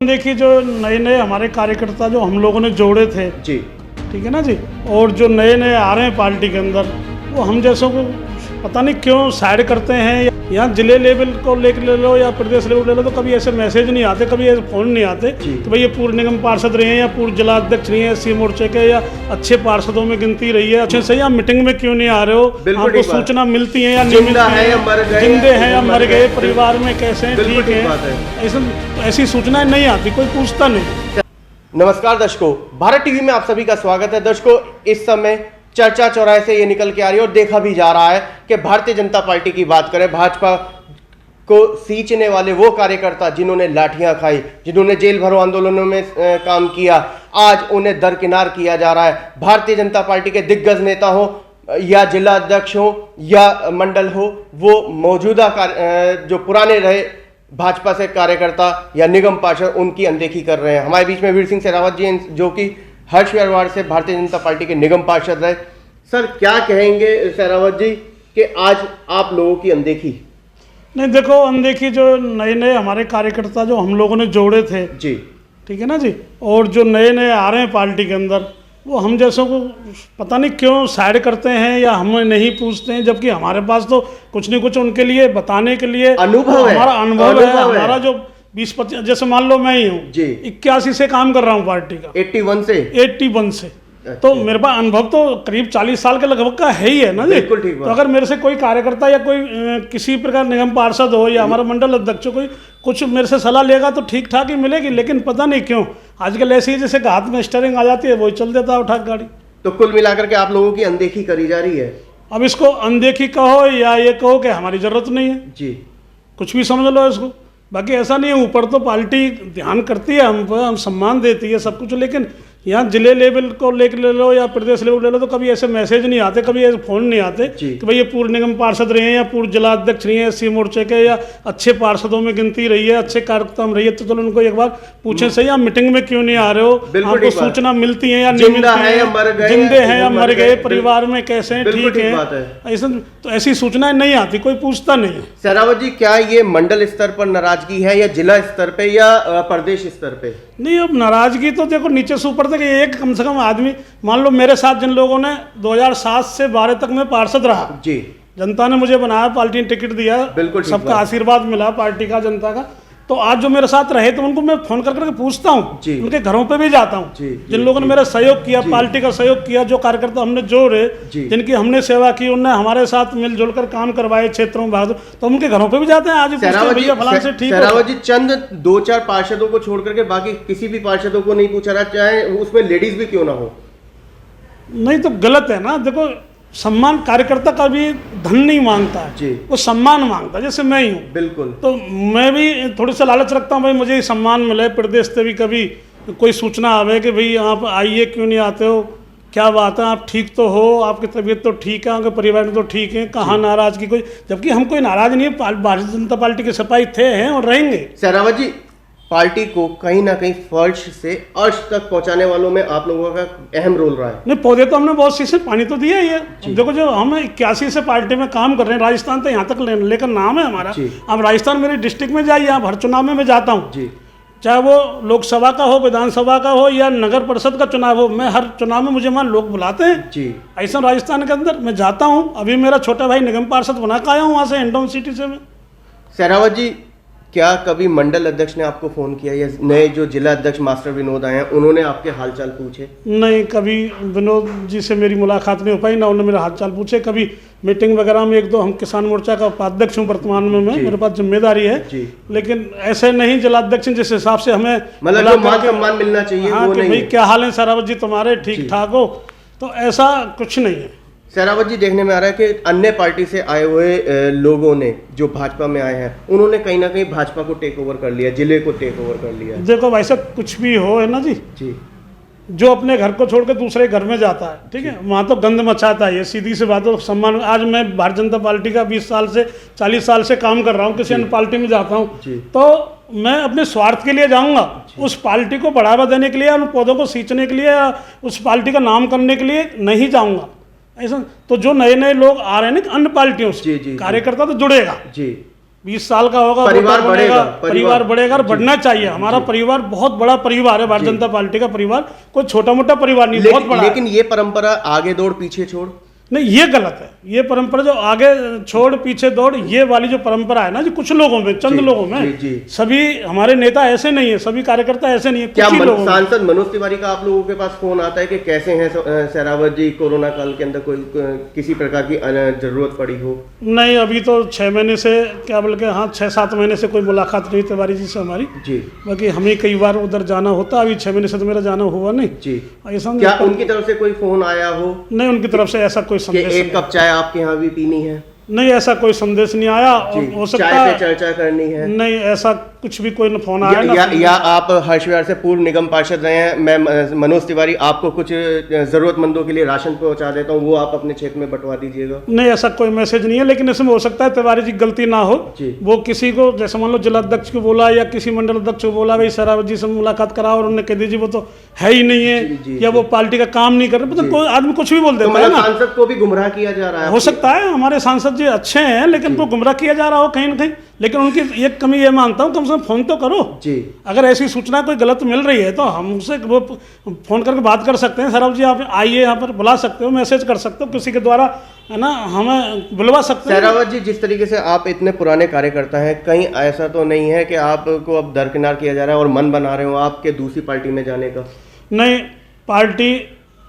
देखिए जो नए नए हमारे कार्यकर्ता जो हम लोगों ने जोड़े थे जी। ठीक है ना जी, और जो नए नए आ रहे हैं पार्टी के अंदर, वो हम जैसों को पता नहीं क्यों साइड करते हैं। यहाँ जिले लेवल को लेकर ले लो या प्रदेश लेवल ले लो, तो कभी ऐसे मैसेज नहीं आते, कभी ऐसे फ़ोन नहीं आते कि भाई ये पूर्व निगम पार्षद रहे हैं या पूर्व जिला अध्यक्ष रहे हैं सी मोर्चे के, या अच्छे पार्षदों में गिनती रही है। अच्छे सही, आप मीटिंग में क्यों नहीं आ रहे हो? आपको सूचना मिलती है या नहीं मिलती है? जिंदे हैं या मर गए, परिवार में कैसे हैं, ठीक है, ऐसी सूचनाएं नहीं आती, कोई पूछता नहीं। नमस्कार दर्शकों, भारत टीवी में आप सभी का स्वागत है। दर्शकों, इस समय चर्चा चौराहे से ये निकल के आ रही है और देखा भी जा रहा है कि भारतीय जनता पार्टी की बात करें, भाजपा को सींचने वाले वो कार्यकर्ता जिन्होंने लाठियां खाई, जिन्होंने जेल भरो आंदोलनों में काम किया, आज उन्हें दरकिनार किया जा रहा है। भारतीय जनता पार्टी के दिग्गज नेता हो या जिला अध्यक्ष हो या मंडल हो, वो मौजूदा जो पुराने रहे भाजपा से कार्यकर्ता या निगम पार्षद, उनकी अनदेखी कर रहे हैं। हमारे बीच में वीर सिंह सहरावत जी, जो कि हर्षविहार से भारतीय जनता पार्टी के निगम पार्षद रहे। सर, क्या कहेंगे सहरावत जी कि आज आप लोगों की अनदेखी? नहीं देखो, अनदेखी जो नए नए हमारे कार्यकर्ता जो हम लोगों ने जोड़े थे जी, ठीक है ना जी, और जो नए नए आ रहे हैं पार्टी के अंदर, वो हम जैसों को पता नहीं क्यों साइड करते हैं या हमें नहीं पूछते हैं, जबकि हमारे पास तो कुछ न कुछ उनके लिए बताने के लिए अनुभव है, हमारा अनुभव है। हमारा जो 20-25, जैसे मान लो मैं ही हूँ जी, 81 से काम कर रहा हूँ पार्टी का, 81 से तो मेरे पास अनुभव तो करीब 40 साल के लगभग का है ही है ना जी। बिल्कुल ठीक बात। तो अगर मेरे से कोई कार्यकर्ता या कोई किसी प्रकार निगम पार्षद हो या हमारा मंडल अध्यक्ष हो, कोई कुछ मेरे से सलाह लेगा तो ठीक ठाक ही मिलेगी, लेकिन पता नहीं क्यों आजकल ऐसी है जैसे हाथ में स्टीयरिंग आ जाती है, वही चल देता है उठा गाड़ी। तो कुल मिलाकर के आप लोगों की अनदेखी करी जा रही है। अब इसको अनदेखी कहो या ये कहो कि हमारी जरूरत नहीं है जी, कुछ भी समझ लो इसको। बाकी ऐसा नहीं है, ऊपर तो पार्टी ध्यान करती है, हम सम्मान देती है सब कुछ, लेकिन यहाँ जिले लेवल को लेकर ले लो या प्रदेश लेवल ले लो, तो कभी ऐसे मैसेज नहीं आते, कभी ऐसे फ़ोन नहीं आते कि भाई ये पूर्व निगम पार्षद रहे हैं या पूर्व जिला अध्यक्ष रहे हैं सी मोर्चे के, या अच्छे पार्षदों में गिनती रही है, अच्छे कार्यकर्ता में रही है, तो चलो उनको एक बार पूछे सही, आप मीटिंग में क्यों नहीं आ रहे हो? आपको सूचना मिलती है या नहीं मिलती है? जिंदे हैं या मर गए, परिवार में कैसे हैं, ठीक है, ऐसा तो ऐसी सूचनाएं नहीं आती, कोई पूछता नहीं है। सहरावत जी, क्या ये मंडल स्तर पर नाराजगी है या जिला स्तर पे या प्रदेश स्तर पे? नहीं, अब नाराजगी तो देखो नीचे से ऊपर तक एक कम से कम आदमी, मान लो मेरे साथ जिन लोगों ने 2007 से 12 तक मैं पार्षद रहा जी, जनता ने मुझे बनाया, पार्टी ने टिकट दिया, बिल्कुल सबका आशीर्वाद मिला पार्टी का, जनता का, तो आज जो मेरे साथ रहे तो उनको मैं फोन कर करके पूछता हूँ, उनके घरों पे भी जाता हूँ, जिन लोगों ने मेरा सहयोग किया, पार्टी का सहयोग किया, जो कार्यकर्ता हमने जोड़े, जिनकी हमने सेवा की, उनने हमारे साथ मिलजुल कर काम करवाए क्षेत्रों में भाग, तो उनके घरों पे भी जाते हैं। आज भैया फलान से ठीक है। जी, चंद 2-4 पार्षदों को छोड़ करके बाकी किसी भी पार्षदों को नहीं पूछा रहा, चाहे उसमें लेडीज भी क्यों ना हो? नहीं तो गलत है ना। देखो, सम्मान कार्यकर्ता का भी धन नहीं मांगता है जी, वो सम्मान मांगता है, जैसे मैं ही हूँ। बिल्कुल, तो मैं भी थोड़ी सा लालच रखता हूँ, भाई मुझे सम्मान मिले, प्रदेश से भी कभी कोई सूचना आवे कि भाई आप आइए, क्यों नहीं आते हो, क्या बात है, आप ठीक तो हो, आपकी तबीयत तो ठीक है, आपके परिवार में तो ठीक है, कहाँ नाराजगी कोई, जबकि हम कोई नाराज नहीं है, भारतीय जनता पार्टी के सिपाही थे, हैं और रहेंगे। सहरावत जी, पार्टी को कहीं ना कहीं फर्श से अर्श तक पहुंचाने वालों में आप लोगों का अहम रोल रहा है। नहीं, पौधे तो हमने बहुत सी से पानी तो दिया ही है। देखो, जो हम 81 से पार्टी में काम कर रहे हैं, राजस्थान तो यहाँ तक लेकर नाम है हमारा। अब राजस्थान मेरी डिस्ट्रिक्ट में जाइए, आप हर चुनाव में मैं जाता हूँ, चाहे वो लोकसभा का हो, विधानसभा का हो या नगर परिषद का चुनाव हो, मैं हर चुनाव में मुझे वहाँ लोग बुलाते हैं जी। ऐसा राजस्थान के अंदर मैं जाता हूँ। अभी मेरा छोटा भाई निगम पार्षद बना के आया हूँ वहाँ से, हिंडौन सिटी से मैं। सहरावत जी, क्या कभी मंडल अध्यक्ष ने आपको फोन किया या नए जो जिला अध्यक्ष मास्टर विनोद आए हैं, उन्होंने आपके हालचाल पूछे? नहीं, कभी विनोद जी से मेरी मुलाकात नहीं हो पाई, ना उन्होंने मेरा हालचाल पूछे। कभी मीटिंग वगैरह में एक दो, हम किसान मोर्चा का उपाध्यक्ष हूँ वर्तमान में मैं, मेरे पास जिम्मेदारी है, लेकिन ऐसे नहीं जिला अध्यक्ष जिस हिसाब से हमें मतलब मान सम्मान मिलना चाहिए, हाँ, कि भाई क्या हाल है सहरावत जी तुम्हारे, ठीक ठाक हो, तो ऐसा कुछ नहीं है। सहरावत जी, देखने में आ रहा है कि अन्य पार्टी से आए हुए लोगों ने जो भाजपा में आए हैं, उन्होंने कहीं ना कहीं भाजपा को टेक ओवर कर लिया, जिले को टेक ओवर कर लिया। देखो भाई साहब, कुछ भी हो है ना जी, जो अपने घर को छोड़कर दूसरे घर में जाता है, ठीक है, वहाँ तो गंद मचाता है, ये सीधी सी बात है। सम्मान, आज मैं भारतीय जनता पार्टी का 20 साल से 40 साल से काम कर रहा हूँ, किसी अन्य पार्टी में जाता हूँ तो मैं अपने स्वार्थ के लिए जाऊंगा, उस पार्टी को बढ़ावा देने के लिए, उन पौधों को सींचने के लिए, उस पार्टी का नाम करने के लिए नहीं जाऊंगा। ऐसा तो जो नए नए लोग आ रहे हैं ना अन्य पार्टियों से, कार्यकर्ता तो जुड़ेगा जी, 20 साल का होगा, परिवार वोटर बढ़ेगा, बनेगा, परिवार बढ़ेगा और बढ़ना चाहिए। हमारा परिवार बहुत बड़ा परिवार है, भारतीय जनता पार्टी का परिवार कोई छोटा मोटा परिवार नहीं, बहुत बड़ा है। लेकिन ये परंपरा आगे दौड़ पीछे छोड़, नहीं, ये गलत है। ये परंपरा जो आगे छोड़ पीछे दौड़, ये वाली जो परंपरा है ना, जो कुछ लोगों में, चंद लोगों में, जी। सभी हमारे नेता ऐसे नहीं है, सभी कार्यकर्ता ऐसे नहीं है, क्या कुछ ही लोगों में। सांसद मनोज तिवारी का आप लोगों के पास फोन आता है कि कैसे हैं सहरावत जी, कोरोना काल के अंदर कोई किसी प्रकार की जरूरत पड़ी हो? नहीं, अभी तो 6 महीने से, क्या बोल के, हाँ 6-7 महीने से कोई मुलाकात नहीं तिवारी जी से हमारी जी। बाकी हमें कई बार उधर जाना होता, अभी 6 महीने से तो मेरा जाना हुआ नहीं जी। ऐसा। क्या उनकी तरफ से कोई फोन आया हो? नहीं, उनकी तरफ से ऐसा कोई कि संदेश एक कप चाय आपके यहाँ भी पीनी है? नहीं, ऐसा कोई संदेश नहीं आया। और हो सकता चाय पे है चर्चा करनी है? नहीं, ऐसा कुछ भी कोई फोन आया ना। या आप हर्ष विहार से पूर्व निगम पार्षद रहे हैं, मैं मनोज तिवारी आपको कुछ जरूरतमंदों के लिए राशन पहुंचा देता हूं, वो आप अपने क्षेत्र में बंटवा दीजिएगा? नहीं, ऐसा कोई मैसेज नहीं है, लेकिन इसमें हो सकता है तिवारी जी गलती ना हो, वो किसी को, जैसे मान लो जिला अध्यक्ष को बोला या किसी मंडल अध्यक्ष को बोला, भाई सहरावत जी से मुलाकात कराओ, और उन्होंने कह दीजिए वो तो है ही नहीं है, या वो पार्टी का काम नहीं कर रहे, मतलब कोई आदमी कुछ भी बोल देता है ना। सांसद को भी गुमराह किया जा रहा है? हो सकता है, हमारे सांसद जी अच्छे हैं, लेकिन उनको गुमराह किया जा रहा हो कहीं ना कहीं। लेकिन उनकी एक कमी ये मानता हूँ, कम से कम फोन तो करो जी। अगर ऐसी सूचना कोई गलत मिल रही है तो हमसे वो फोन करके बात कर सकते हैं, सराव जी आप आइए, यहाँ पर बुला सकते हो, मैसेज कर सकते हो, किसी के द्वारा, है ना, हमें बुलवा सकते हैं। सहरावत जी, जिस तरीके से आप इतने पुराने कार्यकर्ता हैं, कहीं ऐसा तो नहीं है कि आपको अब दरकिनार किया जा रहा है और मन बना रहे हो आपके दूसरी पार्टी में जाने का? नहीं, पार्टी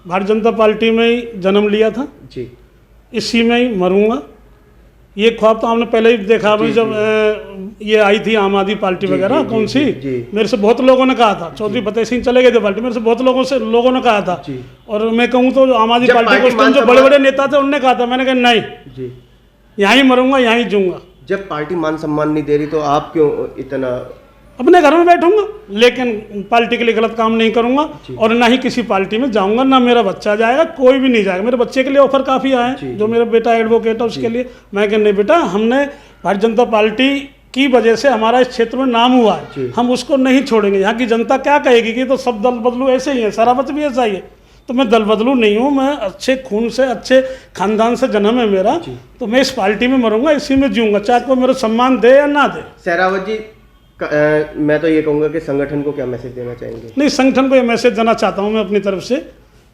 भारतीय जनता पार्टी में ही जन्म लिया था जी, इसी में ही मरूंगा। ये ख्वाब तो आपने पहले ही देखा, जब ये आई थी आम आदमी पार्टी वगैरह, कौन सी, मेरे से बहुत लोगों ने कहा था, चौधरी फतेह सिंह चले गए थे पार्टी, मेरे से बहुत लोगों ने कहा था। और मैं कहूँ तो आम आदमी पार्टी को उस टाइम जो बड़े बड़े नेता थे उनने कहा था, मैंने कहा नहीं जी, यहीं मरूंगा, यहीं जूंगा। जब पार्टी मान सम्मान नहीं दे रही तो आप क्यों इतना? अपने घर में बैठूंगा, लेकिन पार्टी के लिए गलत काम नहीं करूंगा, और ना ही किसी पार्टी में जाऊंगा, ना मेरा बच्चा जाएगा, कोई भी नहीं जाएगा। मेरे बच्चे के लिए ऑफर काफ़ी आए हैं, जो मेरा बेटा एडवोकेट है उसके लिए। मैं कह नहीं बेटा, हमने भारतीय जनता पार्टी की वजह से हमारा इस क्षेत्र में नाम हुआ है, हम उसको नहीं छोड़ेंगे। यहाँ की जनता क्या कहेगी कि तो सब दल बदलू ऐसे ही है, सहरावत भी ऐसा ही है। तो मैं दल बदलू नहीं हूँ, मैं अच्छे खून से, अच्छे खानदान से जन्म है मेरा, तो मैं इस पार्टी में मरूंगा, इसी में जीऊँगा, चाहे कोई मेरा सम्मान दे या ना दे। सहरावत जी, मैं तो ये कहूँगा कि संगठन को क्या मैसेज देना चाहेंगे? नहीं, संगठन को ये मैसेज देना चाहता हूँ मैं अपनी तरफ से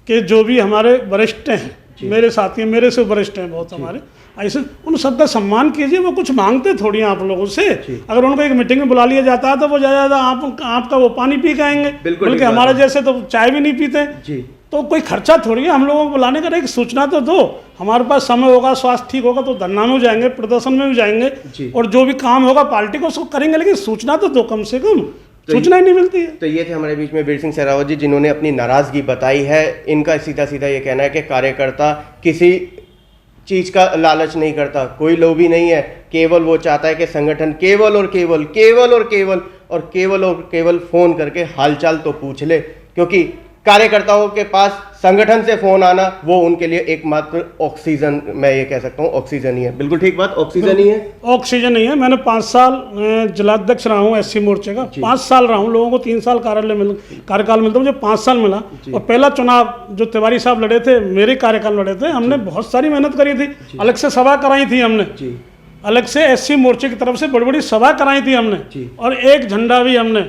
कि जो भी हमारे वरिष्ठ हैं, मेरे साथी हैं, मेरे से वरिष्ठ हैं बहुत हमारे, ऐसे उन सबका सम्मान कीजिए। वो कुछ मांगते थोड़ी हैं आप लोगों से। अगर उनको एक मीटिंग में बुला लिया जाता है तो वो ज़्यादा आपका वो पानी पी जाएंगे, बल्कि हमारे जैसे तो चाय भी नहीं पीते जी। तो कोई खर्चा थोड़ी है हम लोगों को बुलाने का, एक सूचना तो दो। हमारे पास समय होगा, स्वास्थ्य ठीक होगा तो धरना में जाएंगे, प्रदर्शन में भी जाएंगे, और जो भी काम होगा पार्टी को उसको करेंगे, लेकिन सूचना तो दो कम से कम। सूचना ही नहीं मिलती है। तो ये थे हमारे बीच में वीर सिंह सहरावत जी, जिन्होंने अपनी नाराजगी बताई है। इनका सीधा सीधा ये कहना है कि कार्यकर्ता किसी चीज का लालच नहीं करता, कोई लोभी नहीं है, केवल वो चाहता है कि संगठन केवल और केवल फोन करके हालचाल तो पूछ ले, क्योंकि कार्यकर्ताओं के पास संगठन से फोन आना वो उनके लिए एकमात्र ऑक्सीजन, मैं ये कह सकता हूँ ऑक्सीजन ही है। बिल्कुल ठीक बात, ऑक्सीजन ही है। ऑक्सीजन ही है। मैंने 5 साल जिलाध्यक्ष रहा हूँ SC मोर्चे का, 5 साल रहा हूँ। लोगों को 3 साल कार्यकाल मिलता, मुझे 5 साल मिला। और पहला चुनाव जो तिवारी साहब लड़े थे, मेरे कार्यकाल लड़े थे, हमने बहुत सारी मेहनत करी थी, अलग से सभा कराई थी हमने, अलग से SC मोर्चे की तरफ से बड़ी बड़ी सभा कराई थी हमने, और एक झंडा भी हमने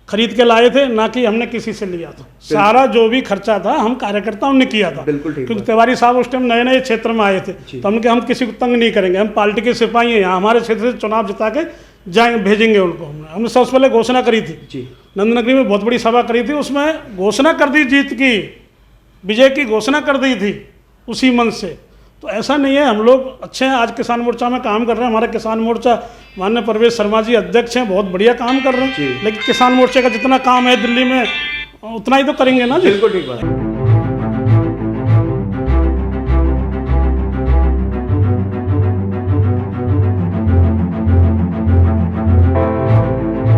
खरीद के लाए थे, ना कि हमने किसी से लिया था। सारा जो भी खर्चा था हम कार्यकर्ताओं ने किया था, क्योंकि तिवारी साहब उस टाइम नए नए क्षेत्र में आए थे, तो हमने कहा हम किसी को तंग नहीं करेंगे, हम पार्टी के सिपाही हैं, यहाँ हमारे क्षेत्र से चुनाव जिता के जाएंगे, भेजेंगे उनको। हमने सबसे पहले घोषणा करी थी, नंदनगरी में बहुत बड़ी सभा करी थी, उसमें घोषणा कर दी जीत की, विजय की घोषणा कर दी थी उसी मन से। तो ऐसा नहीं है, हम लोग अच्छे हैं। आज किसान मोर्चा में काम कर रहे हैं, हमारा किसान मोर्चा माननीय परवेश शर्मा जी अध्यक्ष हैं, बहुत बढ़िया काम कर रहे हैं, लेकिन किसान मोर्चे का जितना काम है दिल्ली में उतना ही तो करेंगे ना जी। बिल्कुल ठीक बात।